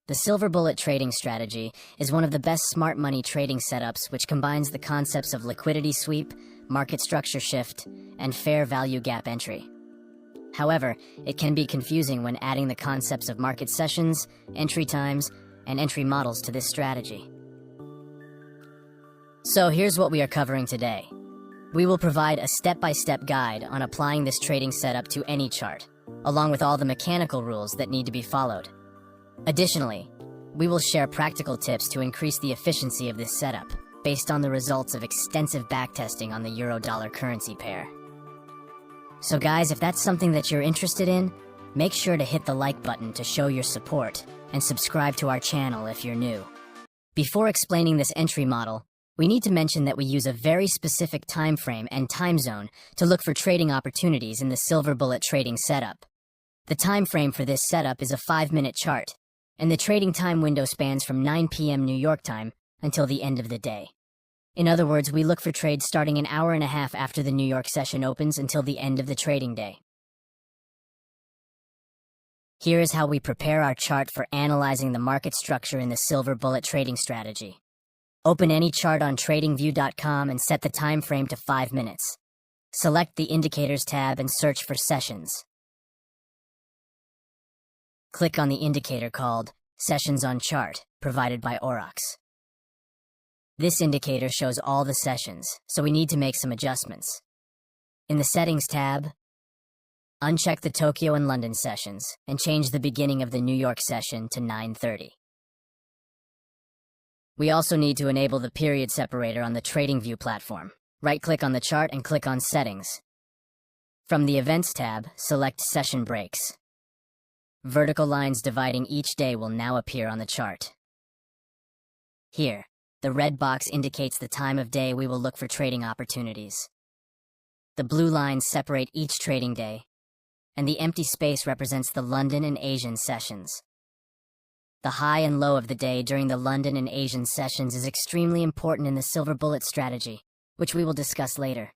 The silver bullet trading strategy is one of the best smart money trading setups which combines the concepts of liquidity sweep, market structure shift, and fair value gap entry. However, it can be confusing when adding the concepts of market sessions, entry times, and entry models to this strategy. So here's what we are covering today. We will provide a step-by-step guide on applying this trading setup to any chart, along with all the mechanical rules that need to be followed. Additionally, we will share practical tips to increase the efficiency of this setup based on the results of extensive backtesting on the euro-dollar currency pair. So guys, if that's something that you're interested in, make sure to hit the like button to show your support and subscribe to our channel if you're new. Before explaining this entry model, we need to mention that we use a very specific time frame and time zone to look for trading opportunities in the silver bullet trading setup. The time frame for this setup is a 5-minute chart, and the trading time window spans from 9 p.m. New York time until the end of the day. In other words, we look for trades starting an hour and a half after the New York session opens until the end of the trading day. Here is how we prepare our chart for analyzing the market structure in the silver bullet trading strategy. Open any chart on tradingview.com and set the time frame to 5 minutes. Select the Indicators tab and search for Sessions. Click on the indicator called Sessions on Chart, provided by Aurochs. This indicator shows all the sessions, so we need to make some adjustments. In the Settings tab, uncheck the Tokyo and London sessions and change the beginning of the New York session to 9:30. We also need to enable the period separator on the TradingView platform. Right-click on the chart and click on Settings. From the Events tab, select Session Breaks. Vertical lines dividing each day will now appear on the chart. Here, the red box indicates the time of day we will look for trading opportunities. The blue lines separate each trading day, and the empty space represents the London and Asian sessions. The high and low of the day during the London and Asian sessions is extremely important in the silver bullet strategy, which we will discuss later.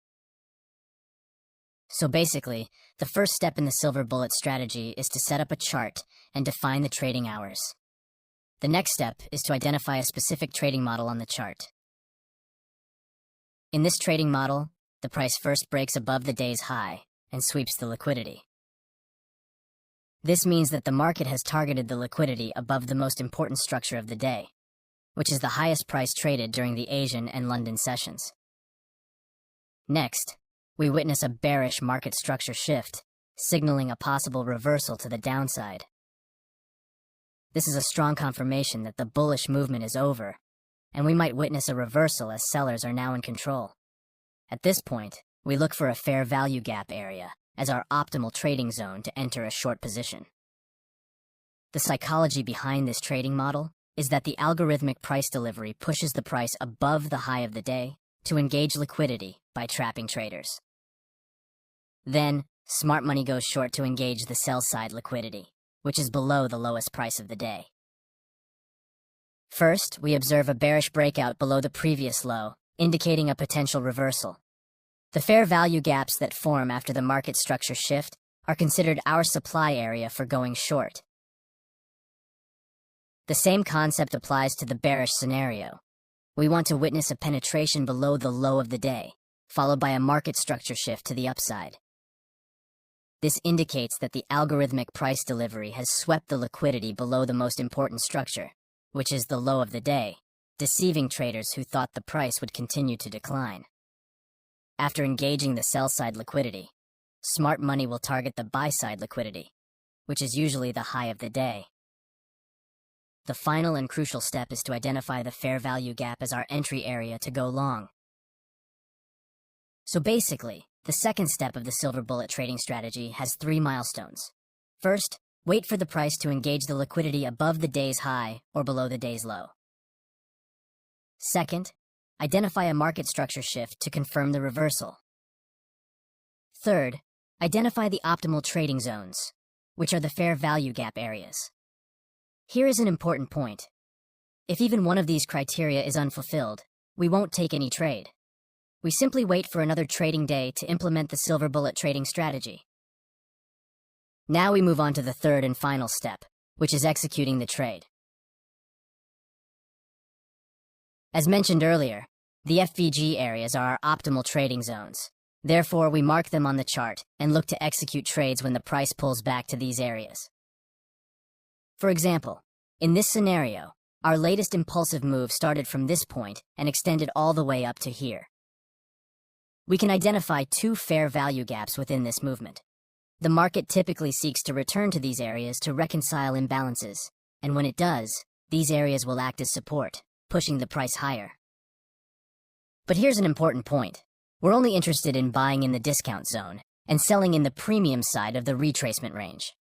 So basically, the first step in the silver bullet strategy is to set up a chart and define the trading hours. The next step is to identify a specific trading model on the chart. In this trading model, the price first breaks above the day's high and sweeps the liquidity. This means that the market has targeted the liquidity above the most important structure of the day, which is the highest price traded during the Asian and London sessions. Next, we witness a bearish market structure shift, signaling a possible reversal to the downside. This is a strong confirmation that the bullish movement is over, and we might witness a reversal as sellers are now in control. At this point, we look for a fair value gap area as our optimal trading zone to enter a short position. The psychology behind this trading model is that the algorithmic price delivery pushes the price above the high of the day to engage liquidity by trapping traders. Then, smart money goes short to engage the sell-side liquidity, which is below the lowest price of the day. First, we observe a bearish breakout below the previous low, indicating a potential reversal. The fair value gaps that form after the market structure shift are considered our supply area for going short. The same concept applies to the bearish scenario. We want to witness a penetration below the low of the day, followed by a market structure shift to the upside. This indicates that the algorithmic price delivery has swept the liquidity below the most important structure, which is the low of the day, deceiving traders who thought the price would continue to decline. After engaging the sell-side liquidity, smart money will target the buy-side liquidity, which is usually the high of the day. The final and crucial step is to identify the fair value gap as our entry area to go long. So basically, the second step of the silver bullet trading strategy has 3 milestones. First, wait for the price to engage the liquidity above the day's high or below the day's low. Second, identify a market structure shift to confirm the reversal. Third, identify the optimal trading zones, which are the fair value gap areas. Here is an important point. If even one of these criteria is unfulfilled, we won't take any trade. We simply wait for another trading day to implement the silver bullet trading strategy. Now we move on to the third and final step, which is executing the trade. As mentioned earlier, the FVG areas are our optimal trading zones. Therefore, we mark them on the chart and look to execute trades when the price pulls back to these areas. For example, in this scenario, our latest impulsive move started from this point and extended all the way up to here. We can identify two fair value gaps within this movement. The market typically seeks to return to these areas to reconcile imbalances, and when it does, these areas will act as support, pushing the price higher. But here's an important point. We're only interested in buying in the discount zone and selling in the premium side of the retracement range.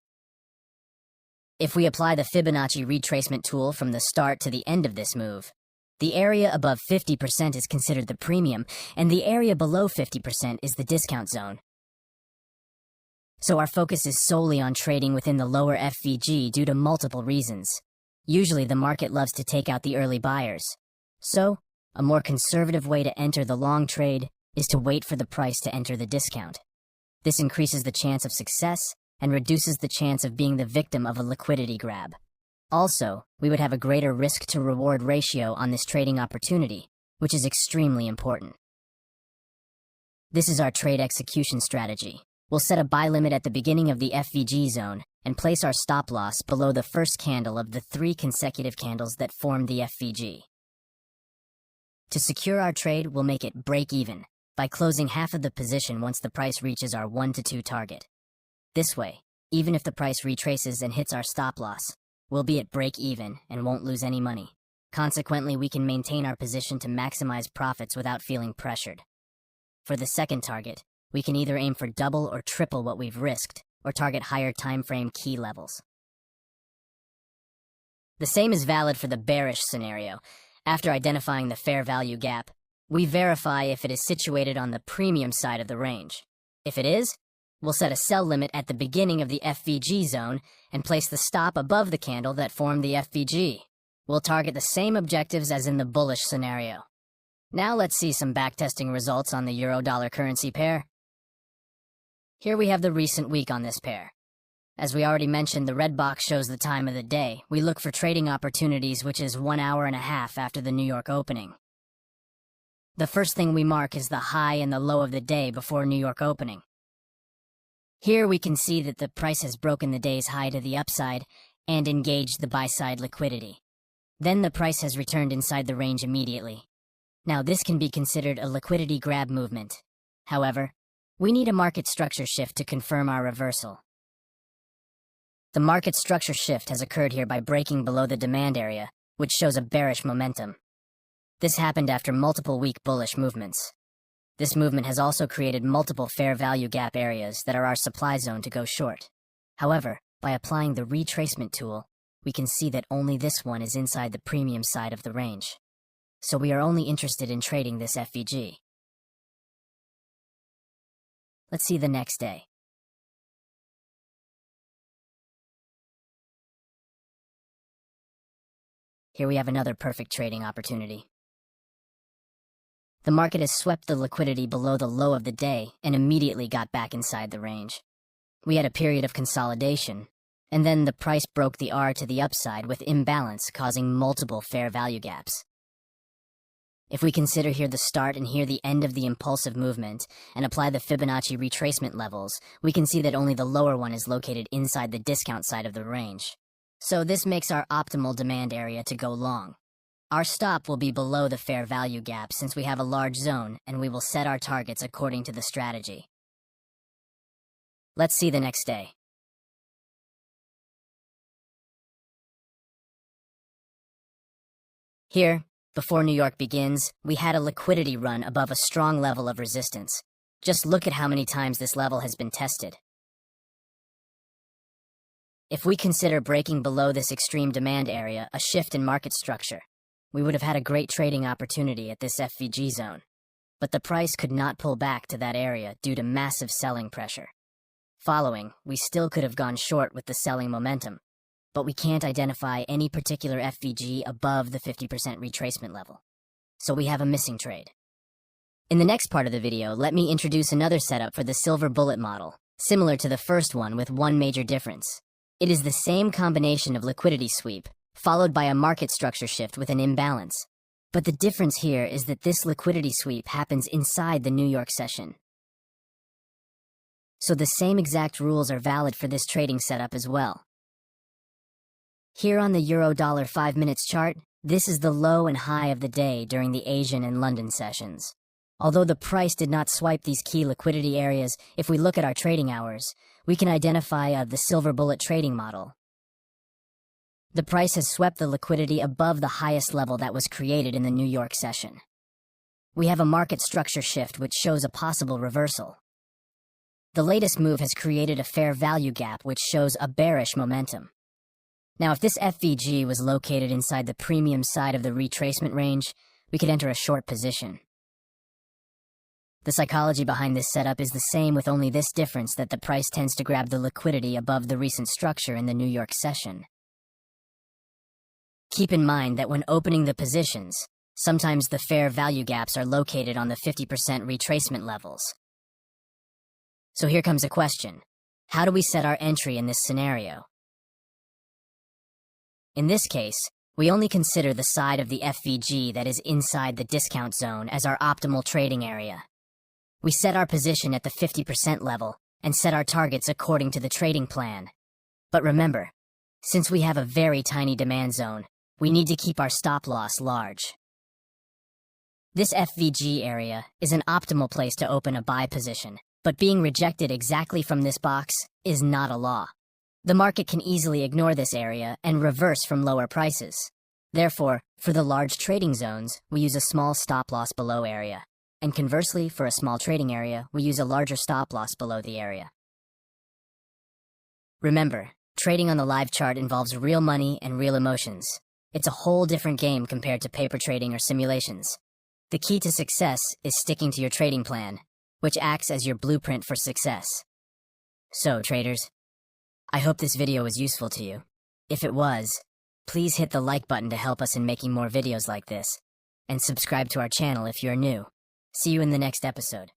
If we apply the Fibonacci retracement tool from the start to the end of this move, the area above 50% is considered the premium, and the area below 50% is the discount zone. So our focus is solely on trading within the lower FVG due to multiple reasons. Usually the market loves to take out the early buyers. So, a more conservative way to enter the long trade is to wait for the price to enter the discount. This increases the chance of success and reduces the chance of being the victim of a liquidity grab. Also, we would have a greater risk-to-reward ratio on this trading opportunity, which is extremely important. This is our trade execution strategy. We'll set a buy limit at the beginning of the FVG zone and place our stop loss below the first candle of the 3 consecutive candles that form the FVG. To secure our trade, we'll make it break even by closing half of the position once the price reaches our 1 to 2 target. This way, even if the price retraces and hits our stop loss, we'll be at break even and won't lose any money. Consequently, we can maintain our position to maximize profits without feeling pressured. For the second target, we can either aim for double or triple what we've risked, or target higher timeframe key levels. The same is valid for the bearish scenario. After identifying the fair value gap, we verify if it is situated on the premium side of the range. If it is, we'll set a sell limit at the beginning of the FVG zone and place the stop above the candle that formed the FVG. We'll target the same objectives as in the bullish scenario. Now let's see some backtesting results on the euro-dollar currency pair. Here we have the recent week on this pair. As we already mentioned, the red box shows the time of the day. We look for trading opportunities, which is 1 hour and a half after the New York opening. The first thing we mark is the high and the low of the day before New York opening. Here we can see that the price has broken the day's high to the upside and engaged the buy-side liquidity. Then the price has returned inside the range immediately. Now this can be considered a liquidity grab movement. However, we need a market structure shift to confirm our reversal. The market structure shift has occurred here by breaking below the demand area, which shows a bearish momentum. This happened after multiple weak bullish movements. This movement has also created multiple fair value gap areas that are our supply zone to go short. However, by applying the retracement tool, we can see that only this one is inside the premium side of the range. So we are only interested in trading this FVG. Let's see the next day. Here we have another perfect trading opportunity. The market has swept the liquidity below the low of the day and immediately got back inside the range. We had a period of consolidation, and then the price broke the R to the upside with imbalance, causing multiple fair value gaps. If we consider here the start and here the end of the impulsive movement and apply the Fibonacci retracement levels, we can see that only the lower one is located inside the discount side of the range. So this makes our optimal demand area to go long. Our stop will be below the fair value gap since we have a large zone, and we will set our targets according to the strategy. Let's see the next day. Here, before New York begins, we had a liquidity run above a strong level of resistance. Just look at how many times this level has been tested. If we consider breaking below this extreme demand area a shift in market structure, we would have had a great trading opportunity at this FVG zone. But the price could not pull back to that area due to massive selling pressure. Following, we still could have gone short with the selling momentum, but we can't identify any particular FVG above the 50% retracement level. So we have a missing trade. In the next part of the video, let me introduce another setup for the silver bullet model, similar to the first one with one major difference. It is the same combination of liquidity sweep, followed by a market structure shift with an imbalance. But the difference here is that this liquidity sweep happens inside the New York session. So the same exact rules are valid for this trading setup as well. Here on the Euro-Dollar 5 minutes chart, this is the low and high of the day during the Asian and London sessions. Although the price did not swipe these key liquidity areas, if we look at our trading hours, we can identify the silver bullet trading model. The price has swept the liquidity above the highest level that was created in the New York session. We have a market structure shift which shows a possible reversal. The latest move has created a fair value gap which shows a bearish momentum. Now, if this FVG was located inside the premium side of the retracement range, we could enter a short position. The psychology behind this setup is the same, with only this difference that the price tends to grab the liquidity above the recent structure in the New York session. Keep in mind that when opening the positions, sometimes the fair value gaps are located on the 50% retracement levels. So here comes a question. How do we set our entry in this scenario? In this case, we only consider the side of the FVG that is inside the discount zone as our optimal trading area. We set our position at the 50% level and set our targets according to the trading plan. But remember, since we have a very tiny demand zone, we need to keep our stop loss large. This FVG area is an optimal place to open a buy position, but being rejected exactly from this box is not a law. The market can easily ignore this area and reverse from lower prices. Therefore, for the large trading zones, we use a small stop loss below area. And conversely, for a small trading area, we use a larger stop loss below the area. Remember, trading on the live chart involves real money and real emotions. It's a whole different game compared to paper trading or simulations. The key to success is sticking to your trading plan, which acts as your blueprint for success. So, traders, I hope this video was useful to you. If it was, please hit the like button to help us in making more videos like this, and subscribe to our channel if you're new. See you in the next episode.